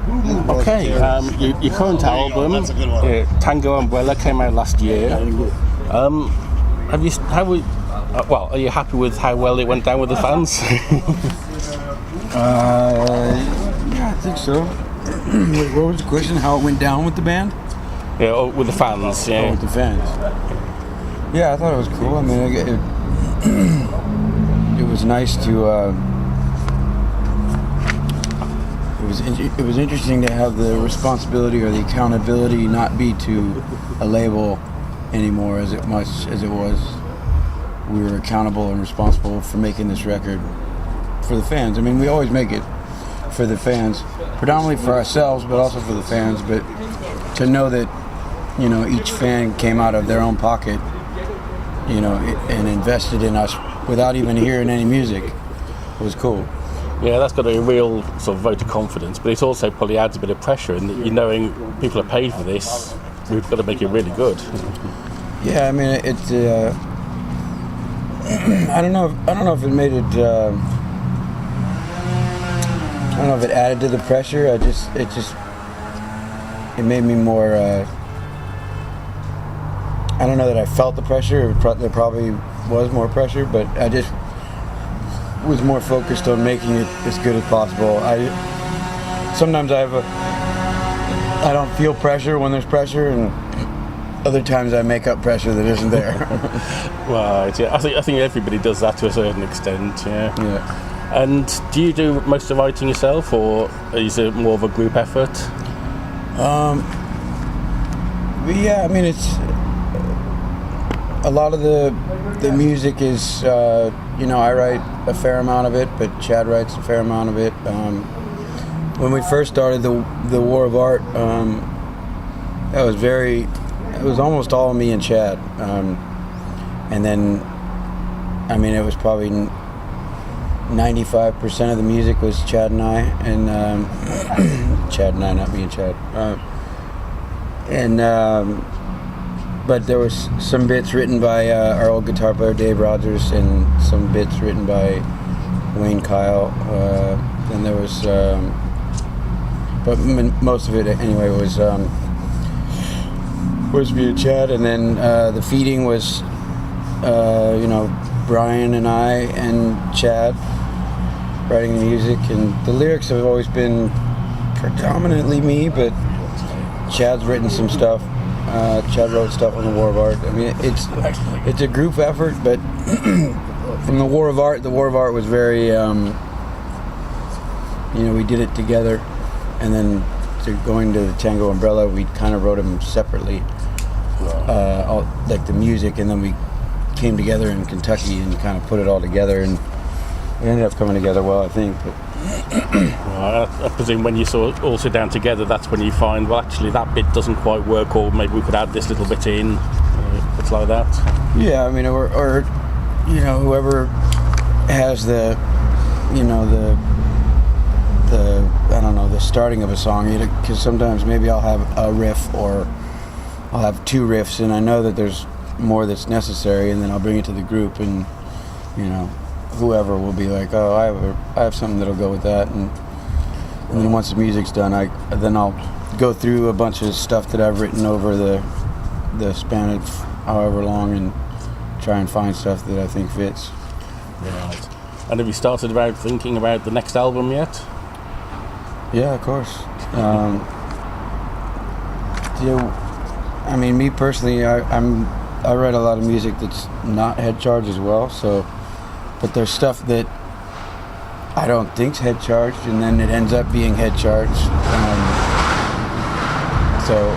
Okay, your current album, Tango Umbrella, came out last year. Have you? Are you happy with how well it went down with the fans? Yeah, I think so. Wait, what was the question? How it went down with the band? Yeah, with the fans. Yeah, with the fans. Yeah, I thought it was cool. I mean, it was nice to. It was interesting to have the responsibility or the accountability not be to a label anymore as much as it was. We were accountable and responsible for making this record for the fans. I mean, we always make it for the fans, predominantly for ourselves, but also for the fans. But to know that, each fan came out of their own pocket, and invested in us without even hearing any music was cool. Yeah, that's got a real sort of vote of confidence, but it also probably adds a bit of pressure in that you're knowing people are paid for this. We've got to make it really good. Yeah, I mean, it's. I don't know if it made it. I don't know if it added to the pressure. It made me more. I don't know that I felt the pressure. There probably was more pressure, but I just was more focused on making it as good as possible. Sometimes I don't feel pressure when there's pressure, and other times I make up pressure that isn't there. Right. Yeah. I think everybody does that to a certain extent. Yeah. Yeah. And do you do most of the writing yourself, or is it more of a group effort? Yeah. I mean, it's a lot of the music is. I write a fair amount of it, but Chad writes a fair amount of it. When we first started the War of Art, it was almost all me and Chad. And then, I mean, it was probably 95% of the music was Chad and I, and Chad and I, not me and Chad. But there was some bits written by our old guitar player Dave Rogers, and some bits written by Wayne Kyle. And there was, but most of it anyway was me and Chad. And then the feeding was, Brian and I and Chad writing the music, and the lyrics have always been predominantly me, but Chad's written some stuff. Chad wrote stuff on the War of Art. I mean, it's a group effort, but from the War of Art was very, we did it together, and then going to the Tango Umbrella, we kind of wrote them separately, like the music, and then we came together in Kentucky and kind of put it all together, and it ended up coming together well, I think. But I presume when you all sit down together, that's when you find, well, actually that bit doesn't quite work, or maybe we could add this little bit in, bits like that. Yeah, I mean, or whoever has the starting of a song, because sometimes maybe I'll have a riff, or I'll have two riffs, and I know that there's more that's necessary, and then I'll bring it to the group, and whoever will be like, oh, I have something that'll go with that, and then once the music's done, then I'll go through a bunch of stuff that I've written over the span of however long, and try and find stuff that I think fits. Right. And have you started thinking about the next album yet? Yeah, of course. I mean, me personally, I write a lot of music that's not Head Charged as well, so. But there's stuff that I don't think's Head Charged, and then it ends up being Head Charged. So,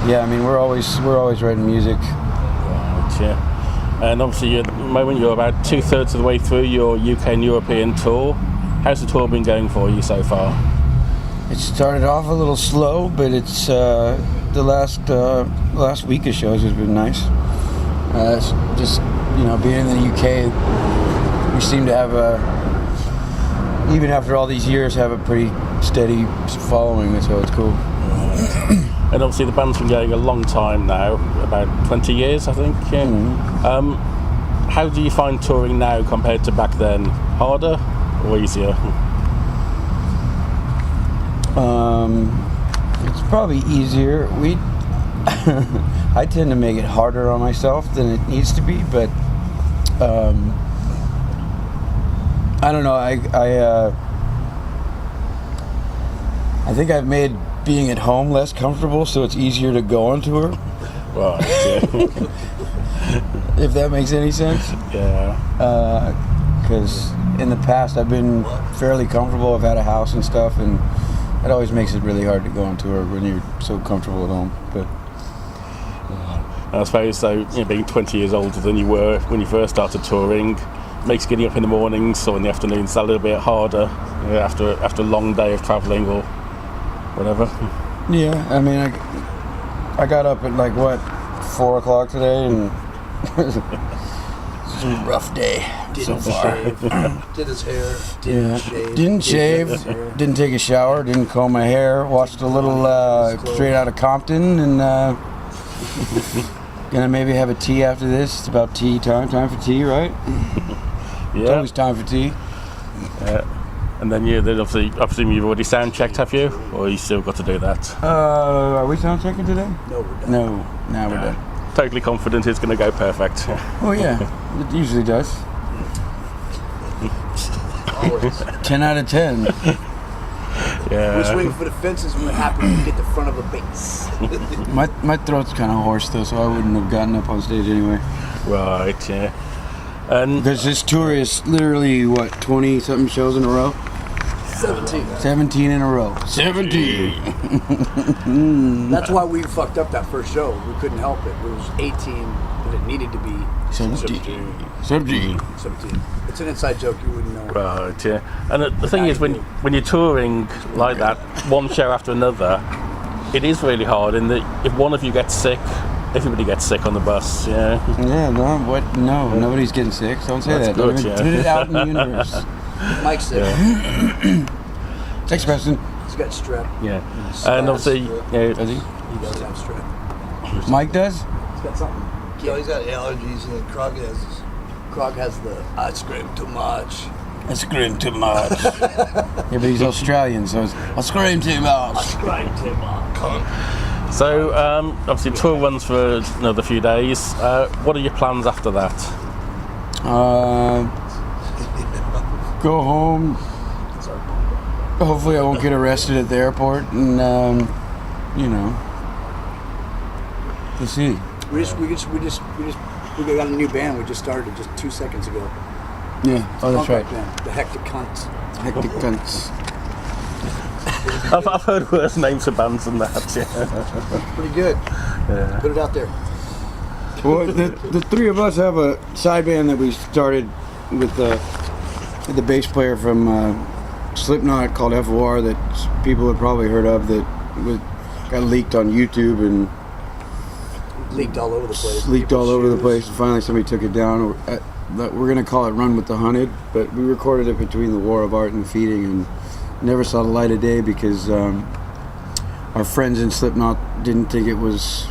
yeah, I mean, we're always writing music. Right, yeah. And obviously, at the moment, you're about 2/3 of the way through your UK and European tour. How's the tour been going for you so far? It started off a little slow, but it's the last week of shows has been nice. It's just being in the UK, we seem to have even after all these years, have a pretty steady following, so it's cool. And obviously the band's been going a long time now, about 20 years, I think. Yeah. Mm-hmm. How do you find touring now compared to back then? Harder or easier? It's probably easier. I tend to make it harder on myself than it needs to be, but I don't know. I think I've made being at home less comfortable, so it's easier to go on tour. Right. Yeah. If that makes any sense. Yeah. Because in the past I've been fairly comfortable. I've had a house and stuff, and it always makes it really hard to go on tour when you're so comfortable at home. But I suppose so. Being 20 years older than you were when you first started touring makes getting up in the mornings or in the afternoons a little bit harder after a long day of travelling or whatever. yeah, I mean, I got up at 4 o'clock today, and it's a rough day so far. Did his hair. Didn't shave. Didn't take a shower. Didn't comb my hair. Watched a little Straight Outta Compton, and gonna maybe have a tea after this. It's about tea time. Time for tea, right? Yeah. It's always time for tea. And then obviously you've already sound checked, have you? Or you still got to do that? Are we sound checking today? No, we're done. No. Now we're done. Totally confident it's going to go perfect. Oh yeah, it usually does. Always. 10 out of 10. Yeah. We're swinging for the fences when it happens to get the front of a base. My throat's kind of hoarse though, so I wouldn't have gotten up on stage anyway. Right, yeah. And Because this tour is literally, 20-something shows in a row? 17 in a row. 17! That's why we fucked up that first show. We couldn't help it. It was 18, but it needed to be 17. 17. It's an inside joke. You wouldn't know. right, yeah. And the thing is, when you're touring like that, one show after another, it is really hard. In that if one of you gets sick, everybody gets sick on the bus. Yeah. Yeah, no, what? No, nobody's getting sick. Don't say That's that. good, Don't even yeah. put it out in the universe. Mike's sick. Thanks, Preston. He's got strep. Yeah. And obviously, yeah, Does he? He does have strep. Mike does? He's got something. Yeah, he's got allergies, and then Krog has this. Krog has the I scream too much. I scream too much. Yeah, but he's Australian, so it's, I scream too much. Scream too much. So, obviously, tour runs for another few days. What are your plans after that? Go home. Hopefully, I won't get arrested at the airport, and we'll see. We got a new band. We just started just 2 seconds ago. Yeah. Oh, that's Punk right. rock band, the Hectic Cunts. Hectic cunts. I've heard worse names for bands than that. Yeah. Pretty good. Yeah. Put it out there. Well, the three of us have a side band that we started with the bass player from Slipknot called FOR that people have probably heard of, that got leaked on YouTube and Leaked all over the place. leaked all over the place, and finally somebody took it down. We're going to call it Run with the Hunted, but we recorded it between the War of Art and the Feeding, and never saw the light of day because our friends in Slipknot didn't think it was,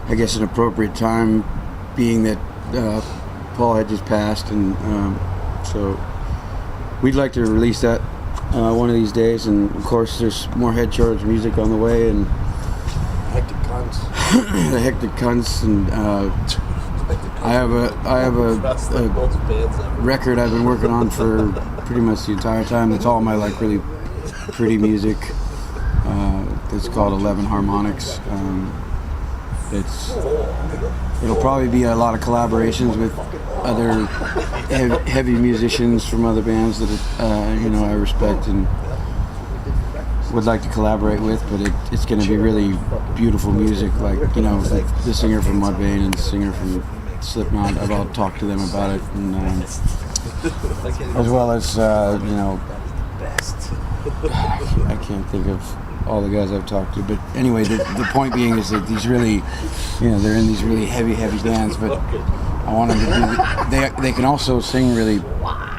I guess, an appropriate time, being that Paul had just passed, and so we'd like to release that one of these days. And of course, there's more Head Charge music on the way, and Hectic Cunts. the Hectic Cunts, and I have a record I've been working on for pretty much the entire time. It's all my really pretty music. It's called 11 Harmonics. It'll probably be a lot of collaborations with other heavy musicians from other bands that I respect and would like to collaborate with, but it's going to be really beautiful music, like the singer from Mudvayne and the singer from Slipknot. I've all talked to them about it, and as well as I can't think of all the guys I've talked to, but anyway, the point being is that these really, they're in these really heavy bands, but I want them to they can also sing really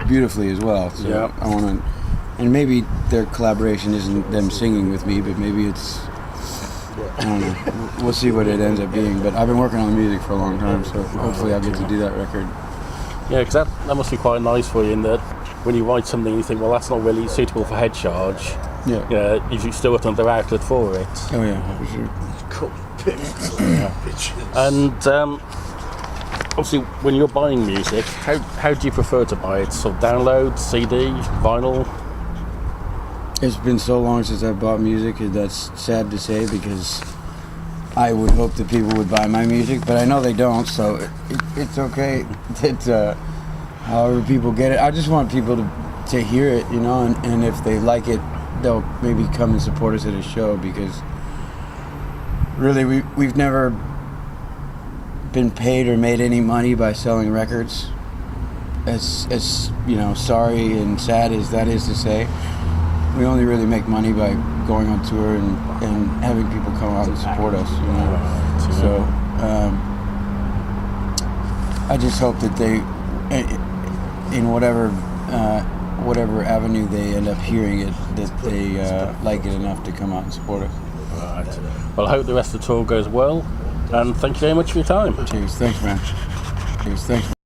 beautifully as well. So yeah. I want to, and maybe their collaboration isn't them singing with me, but maybe it's, I don't know. We'll see what it ends up being. But I've been working on the music for a long time, so hopefully I'll get to do that record. Yeah, because that must be quite nice for you in that when you write something you think, well, that's not really suitable for Head Charge, Yeah. Yeah, you've still got another outlet for it. Oh yeah, for sure. Cool. Bitches. And obviously, when you're buying music, how do you prefer to buy it? So download, CD, vinyl? It's been so long since I bought music, and that's sad to say because I would hope that people would buy my music, but I know they don't, so it's okay that however people get it. I just want people to hear it, you know, and if they like it, they'll maybe come and support us at a show, because really we've never been paid or made any money by selling records. As you know, sorry and sad as that is to say, we only really make money by going on tour and having people come out and support us, you know. So I just hope that they, in whatever avenue they end up hearing it, that they like it enough to come out and support us. Right. Well, I hope the rest of the tour goes well, and thank you very much for your time. Cheers, thanks, man. Cheers, thanks.